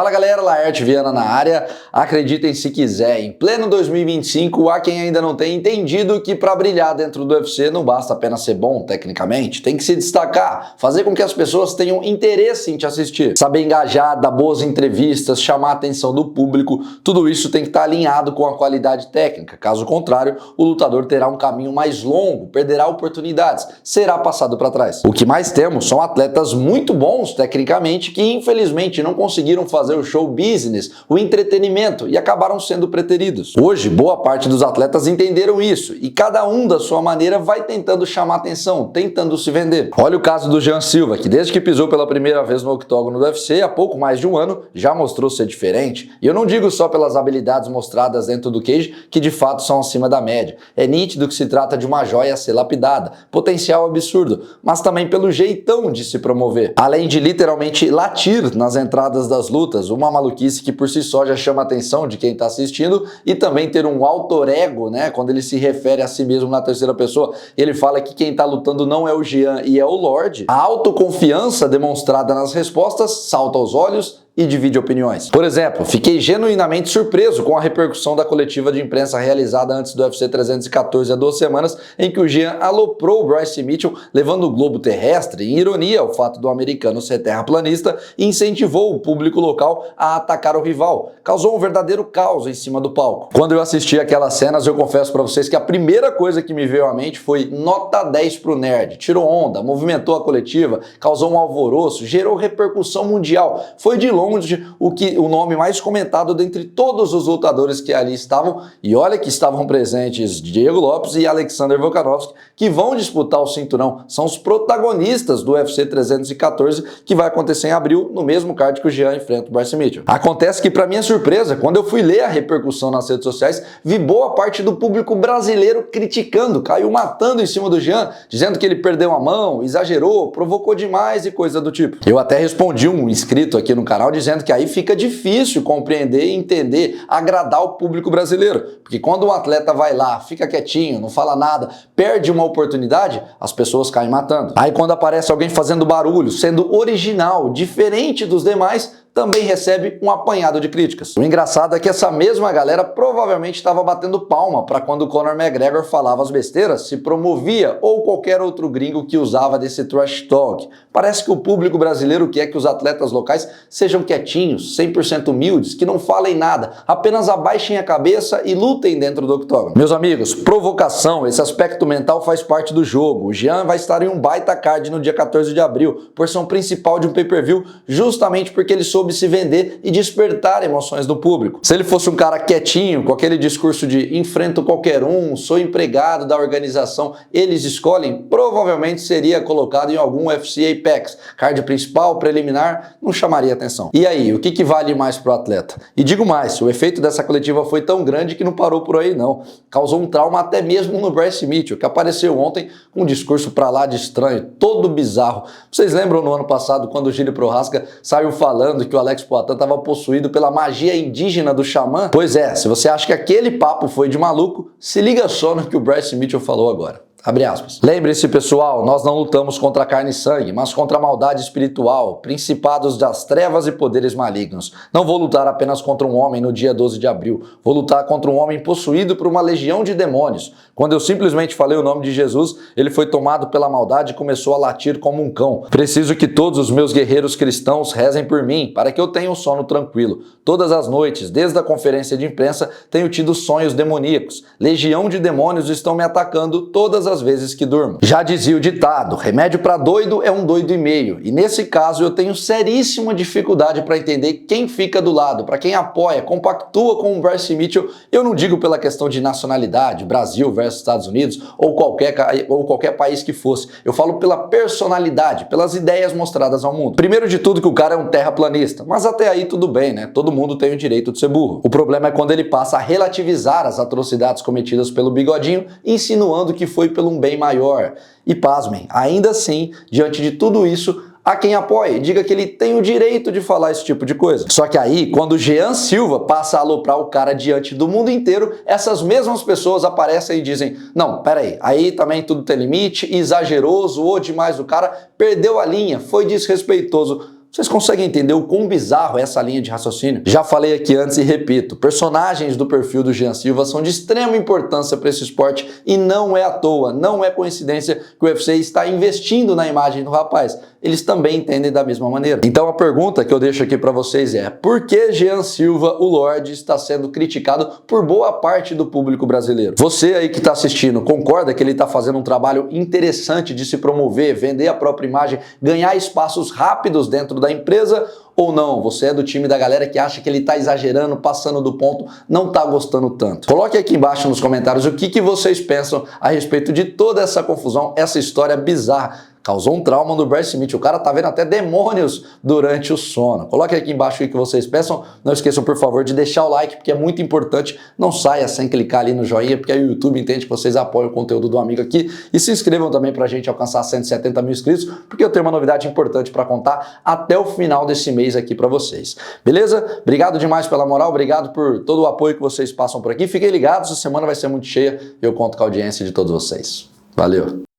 Fala galera, Laerte Viana na área. Acreditem se quiser, em pleno 2025 há quem ainda não tenha entendido que para brilhar dentro do UFC não basta apenas ser bom tecnicamente, tem que se destacar, fazer com que as pessoas tenham interesse em te assistir, saber engajar, dar boas entrevistas, chamar a atenção do público, tudo isso tem que estar alinhado com a qualidade técnica, caso contrário o lutador terá um caminho mais longo, perderá oportunidades, será passado para trás. O que mais temos são atletas muito bons tecnicamente que infelizmente não conseguiram fazer o show business, o entretenimento e acabaram sendo preteridos. Hoje, boa parte dos atletas entenderam isso e cada um da sua maneira vai tentando chamar atenção, tentando se vender. Olha o caso do Jean Silva, que desde que pisou pela primeira vez no octógono do UFC, há pouco mais de um ano, já mostrou ser diferente. E eu não digo só pelas habilidades mostradas dentro do cage, que de fato são acima da média. É nítido que se trata de uma joia a ser lapidada, potencial absurdo, mas também pelo jeitão de se promover. Além de literalmente latir nas entradas das lutas, uma maluquice que por si só já chama a atenção de quem está assistindo, e também ter um alter ego, né, quando ele se refere a si mesmo na terceira pessoa, ele fala que quem está lutando não é o Jean e é o Lorde. A autoconfiança demonstrada nas respostas salta aos olhos e divide opiniões. Por exemplo, fiquei genuinamente surpreso com a repercussão da coletiva de imprensa realizada antes do UFC 314 há 2 semanas, em que o Jean aloprou o Bryce Mitchell, levando o globo terrestre, em ironia ao fato do americano ser terraplanista, e incentivou o público local a atacar o rival. Causou um verdadeiro caos em cima do palco. Quando eu assisti aquelas cenas, eu confesso para vocês que a primeira coisa que me veio à mente foi nota 10 pro nerd. Tirou onda, movimentou a coletiva, causou um alvoroço, gerou repercussão mundial. Foi de longe o nome mais comentado dentre todos os lutadores que ali estavam, e olha que estavam presentes Diego Lopes e Alexander Volkanovski, que vão disputar o cinturão, são os protagonistas do UFC 314, que vai acontecer em abril, no mesmo card que o Jean enfrenta o Bryce Mitchell. Acontece que, para minha surpresa, quando eu fui ler a repercussão nas redes sociais, vi boa parte do público brasileiro criticando, caiu matando em cima do Jean, dizendo que ele perdeu a mão, exagerou, provocou demais e coisa do tipo. Eu até respondi um inscrito aqui no canal dizendo que aí fica difícil compreender e entender, agradar o público brasileiro, porque quando um atleta vai lá, fica quietinho, não fala nada, perde uma oportunidade, as pessoas caem matando. Aí quando aparece alguém fazendo barulho, sendo original, diferente dos demais, também recebe um apanhado de críticas. O engraçado é que essa mesma galera provavelmente estava batendo palma para quando o Conor McGregor falava as besteiras, se promovia, ou qualquer outro gringo que usava desse trash talk. Parece que o público brasileiro quer que os atletas locais sejam quietinhos, 100% humildes, que não falem nada, apenas abaixem a cabeça e lutem dentro do octógono. Meus amigos, provocação, esse aspecto mental faz parte do jogo. O Jean vai estar em um baita card no dia 14 de abril, porção principal de um pay-per-view, justamente porque ele soube se vender e despertar emoções do público. Se ele fosse um cara quietinho, com aquele discurso de enfrento qualquer um, sou empregado da organização, eles escolhem, provavelmente seria colocado em algum UFC Apex. Card principal, preliminar, não chamaria atenção. E aí, o que vale mais pro atleta? E digo mais, o efeito dessa coletiva foi tão grande que não parou por aí não. Causou um trauma até mesmo no Bryce Mitchell, que apareceu ontem com um discurso pra lá de estranho, todo bizarro. Vocês lembram no ano passado, quando o Jiri Prochazka saiu falando que o Alex Poatan estava possuído pela magia indígena do xamã? Pois é, se você acha que aquele papo foi de maluco, se liga só no que o Bryce Mitchell falou agora. Abre aspas. Lembre-se, pessoal, nós não lutamos contra carne e sangue, mas contra a maldade espiritual, principados das trevas e poderes malignos. Não vou lutar apenas contra um homem no dia 12 de abril. Vou lutar contra um homem possuído por uma legião de demônios. Quando eu simplesmente falei o nome de Jesus, ele foi tomado pela maldade e começou a latir como um cão. Preciso que todos os meus guerreiros cristãos rezem por mim, para que eu tenha um sono tranquilo. Todas as noites, desde a conferência de imprensa, tenho tido sonhos demoníacos. Legião de demônios estão me atacando todas as vezes que durmo. Já dizia o ditado, remédio para doido é um doido e meio. E nesse caso eu tenho seríssima dificuldade para entender quem fica do lado, para quem apoia, compactua com o Bryce Mitchell. Eu não digo pela questão de nacionalidade, Brasil versus Estados Unidos ou qualquer país que fosse. Eu falo pela personalidade, pelas ideias mostradas ao mundo. Primeiro de tudo que o cara é um terraplanista, mas até aí tudo bem, né? Todo mundo tem o direito de ser burro. O problema é quando ele passa a relativizar as atrocidades cometidas pelo bigodinho, insinuando que foi pelo um bem maior. E pasmem, ainda assim, diante de tudo isso, há quem apoie e diga que ele tem o direito de falar esse tipo de coisa. Só que aí, quando o Jean Silva passa a aloprar o cara diante do mundo inteiro, essas mesmas pessoas aparecem e dizem, não, peraí, aí também tudo tem limite, exageroso, ou demais o cara, perdeu a linha, foi desrespeitoso. Vocês conseguem entender o quão bizarro é essa linha de raciocínio? Já falei aqui antes e repito, personagens do perfil do Jean Silva são de extrema importância para esse esporte e não é à toa, não é coincidência que o UFC está investindo na imagem do rapaz. Eles também entendem da mesma maneira. Então a pergunta que eu deixo aqui para vocês é: por que Jean Silva, o Lorde, está sendo criticado por boa parte do público brasileiro? Você aí que está assistindo, concorda que ele está fazendo um trabalho interessante de se promover, vender a própria imagem, ganhar espaços rápidos dentro da empresa? Ou não, você é do time da galera que acha que ele tá exagerando, passando do ponto, não tá gostando tanto? Coloque aqui embaixo nos comentários o que vocês pensam a respeito de toda essa confusão, essa história bizarra. Causou um trauma no Bryce Smith, o cara tá vendo até demônios durante o sono. Coloque aqui embaixo o que vocês pensam. Não esqueçam, por favor, de deixar o like, porque é muito importante. Não saia sem clicar ali no joinha, porque aí o YouTube entende que vocês apoiam o conteúdo do amigo aqui. E se inscrevam também pra gente alcançar 170 mil inscritos, porque eu tenho uma novidade importante para contar até o final desse mês aqui para vocês. Beleza? Obrigado demais pela moral, obrigado por todo o apoio que vocês passam por aqui. Fiquem ligados, a semana vai ser muito cheia e eu conto com a audiência de todos vocês. Valeu!